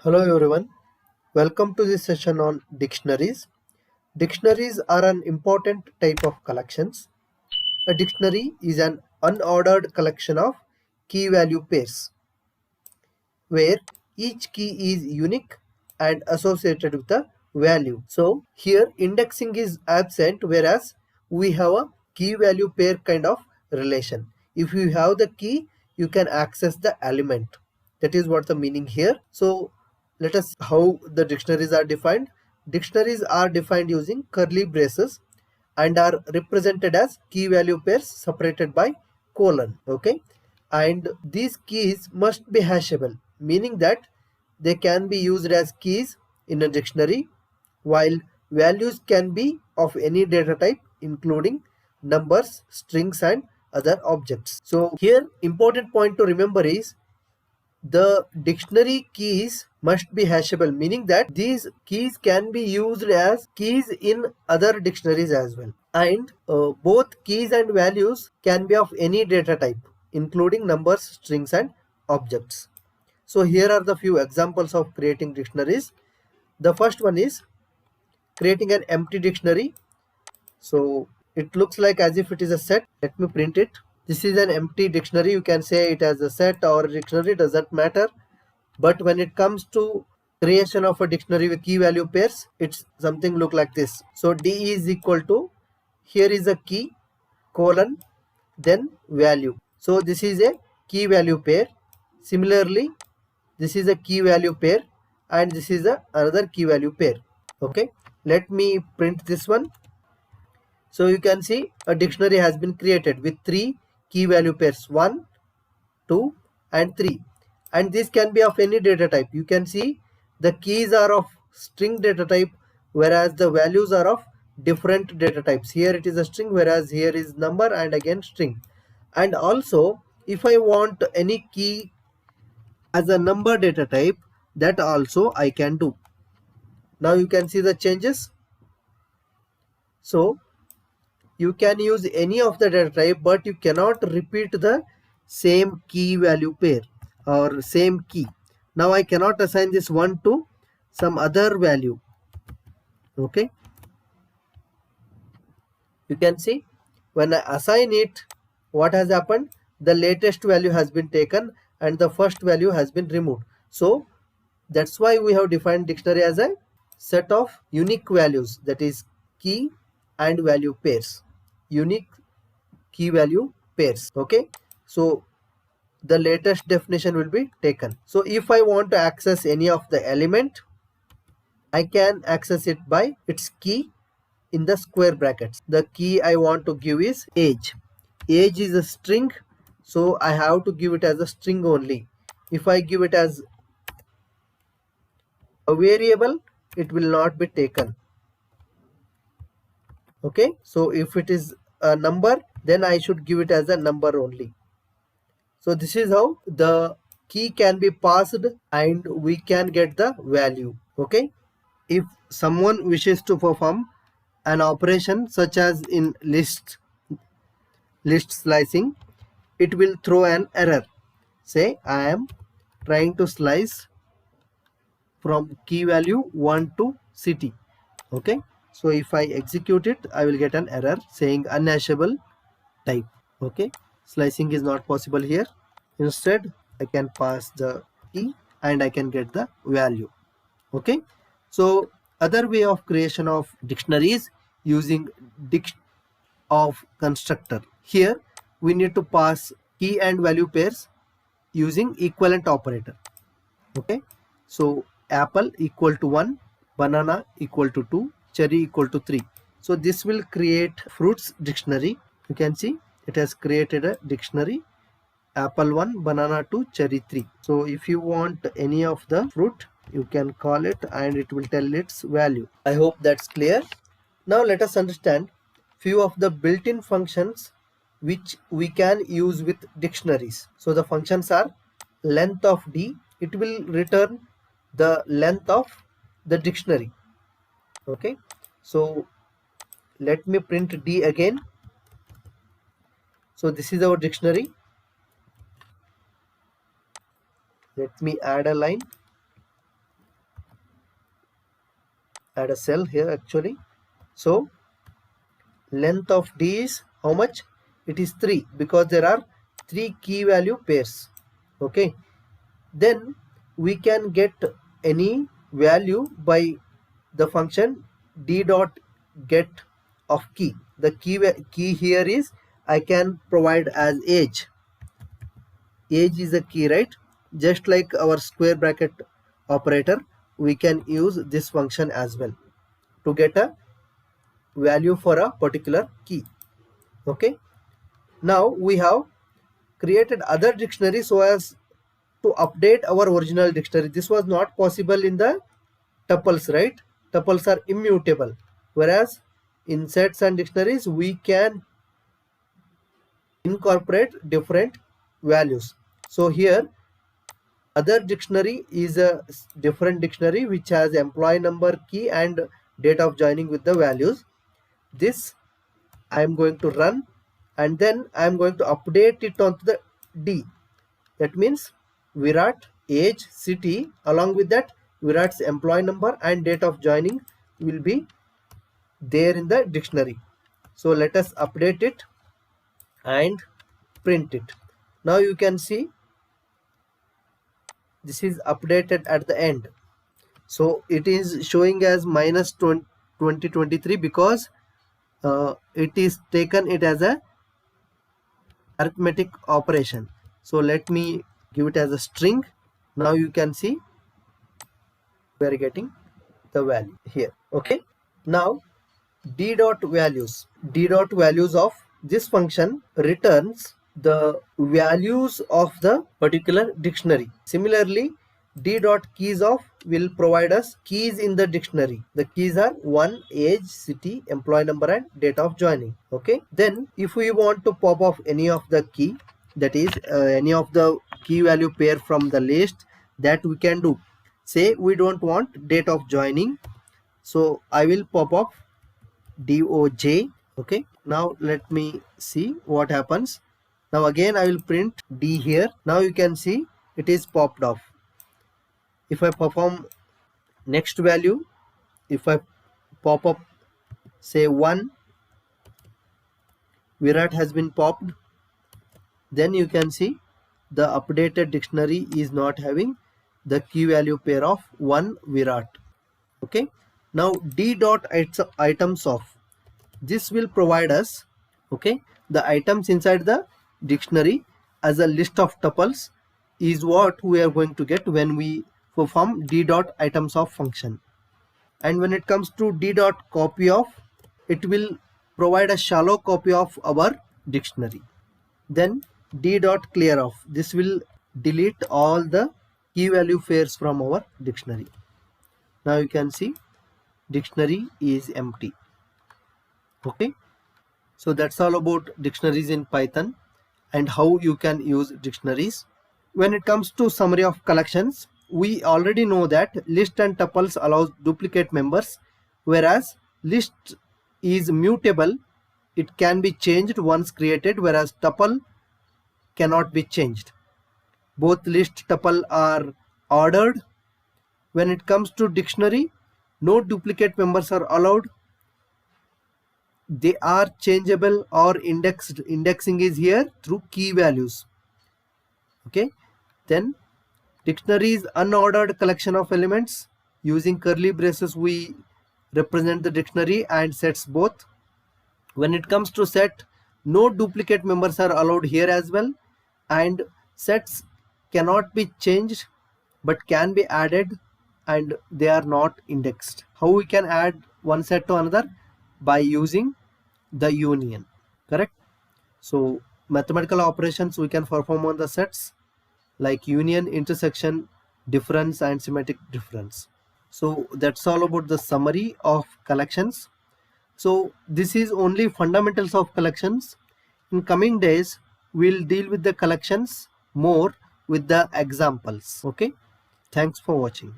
Hello everyone, welcome to this session on dictionaries. Dictionaries are an important type of collections. A dictionary is an unordered collection of key value pairs where each key is unique and associated with a value. So here indexing is absent, whereas we have a key value pair kind of relation. If you have the key, you can access the element. That is what the meaning here. So let us how the dictionaries are defined. Dictionaries are defined using curly braces and are represented as key value pairs separated by colon. Okay, and these keys must be hashable, meaning that they can be used as keys in a dictionary, while values can be of any data type including numbers, strings and other objects. So here important point to remember is the dictionary keys must be hashable, meaning that these keys can be used as keys in other dictionaries as well. And both keys and values can be of any data type, including numbers, strings, and objects. So here are the few examples of creating dictionaries. The first one is creating an empty dictionary. So it looks like as if it is a set. Let me print it. This is an empty dictionary. You can say it as a set or a dictionary, doesn't matter. But when it comes to creation of a dictionary with key value pairs, it's something look like this. So D is equal to, here is a key, colon, then value. So this is a key value pair. Similarly, this is a key value pair and this is another key value pair. Okay, let me print this one. So you can see a dictionary has been created with three key value pairs, 1, 2 and 3, and this can be of any data type. You can see the keys are of string data type, whereas the values are of different data types. Here it is a string, whereas here is number and again string. And also if I want any key as a number data type, that also I can do. Now you can see the changes. So you can use any of the data type, but you cannot repeat the same key value pair or same key. Now I cannot assign this one to some other value. Okay, you can see when I assign it, what has happened, the latest value has been taken and the first value has been removed. So that's why we have defined dictionary as a set of unique values, that is key and value pairs, unique key value pairs. Okay, so the latest definition will be taken. So if I want to access any of the element, I can access it by its key in the square brackets. The key I want to give is age. Age is a string, so I have to give it as a string only. If I give it as a variable, it will not be taken. Okay, so if it is a number, then I should give it as a number only. So this is how the key can be passed and we can get the value. Okay, if someone wishes to perform an operation such as in list slicing, it will throw an error. Say I am trying to slice from key value 1 to city. Okay, so if I execute it, I will get an error saying unhashable type. Okay, slicing is not possible here. Instead I can pass the key and I can get the value. Okay, so other way of creation of dictionaries using of constructor. Here we need to pass key and value pairs using equivalent operator. Okay, so apple equal to 1, banana equal to 2, cherry equal to 3. So this will create fruits dictionary. You can see it has created a dictionary, apple 1, banana 2, cherry 3. So if you want any of the fruit, you can call it and it will tell its value. I hope that's clear. Now let us understand few of the built-in functions which we can use with dictionaries. So the functions are length of D. It will return the length of the dictionary. Okay, so let me print D again. So this is our dictionary. Let me add a line. add a cell here actually. So length of D is how much? It is 3 because there are 3 key value pairs. Okay, then we can get any value by the function d dot get of key. The key here is I can provide as age. Age is a key, right? Just like our square bracket operator, we can use this function as well to get a value for a particular key. Okay, now we have created other dictionary so as to update our original dictionary. This was not possible in the tuples, right? Tuples are immutable, whereas in sets and dictionaries we can incorporate different values. So here other dictionary is a different dictionary which has employee number, key and date of joining with the values. This I am going to run and then I am going to update it onto the D. That means Virat, age, city, along with that Virat's employee number and date of joining will be there in the dictionary. So let us update it and print it. Now you can see this is updated at the end. So it is showing as minus 2023 because it is taken it as a arithmetic operation. So let me give it as a string. Now you can see we are getting the value here. Okay, now d dot values of this function returns the values of the particular dictionary. Similarly, d dot keys of will provide us keys in the dictionary. The keys are 1, age, city, employee number and date of joining. Okay, then if we want to pop off any of the key, that is any of the key value pair from the list, that we can do. Say we don't want date of joining, so I will pop off DOJ. Okay, now let me see what happens. Now again I will print D here. Now you can see it is popped off. If I perform next value, if I pop up say 1, Virat has been popped, then you can see the updated dictionary is not having the key value pair of 1 Virat. Okay, now D dot items of this will provide us, okay, the items inside the dictionary as a list of tuples is what we are going to get when we perform d dot items of function. And when it comes to d dot copy of, it will provide a shallow copy of our dictionary. Then d dot clear of, this will delete all the key value pairs from our dictionary. Now you can see dictionary is empty. Okay, so that's all about dictionaries in Python and how you can use dictionaries. When it comes to summary of collections, we already know that list and tuples allows duplicate members, whereas list is mutable. It can be changed once created, whereas tuple cannot be changed. Both list tuple are ordered. When it comes to dictionary, no duplicate members are allowed. They are changeable or indexed. Indexing is here through key values. Okay, then dictionary is unordered collection of elements. Using curly braces we represent the dictionary and sets both. When it comes to set, no duplicate members are allowed here as well, and sets cannot be changed but can be added and they are not indexed. How we can add one set to another? By using the union, correct? So mathematical operations we can perform on the sets like union, intersection, difference and symmetric difference. So that's all about the summary of collections. So this is only fundamentals of collections. In coming days we'll deal with the collections more with the examples. Okay, thanks for watching.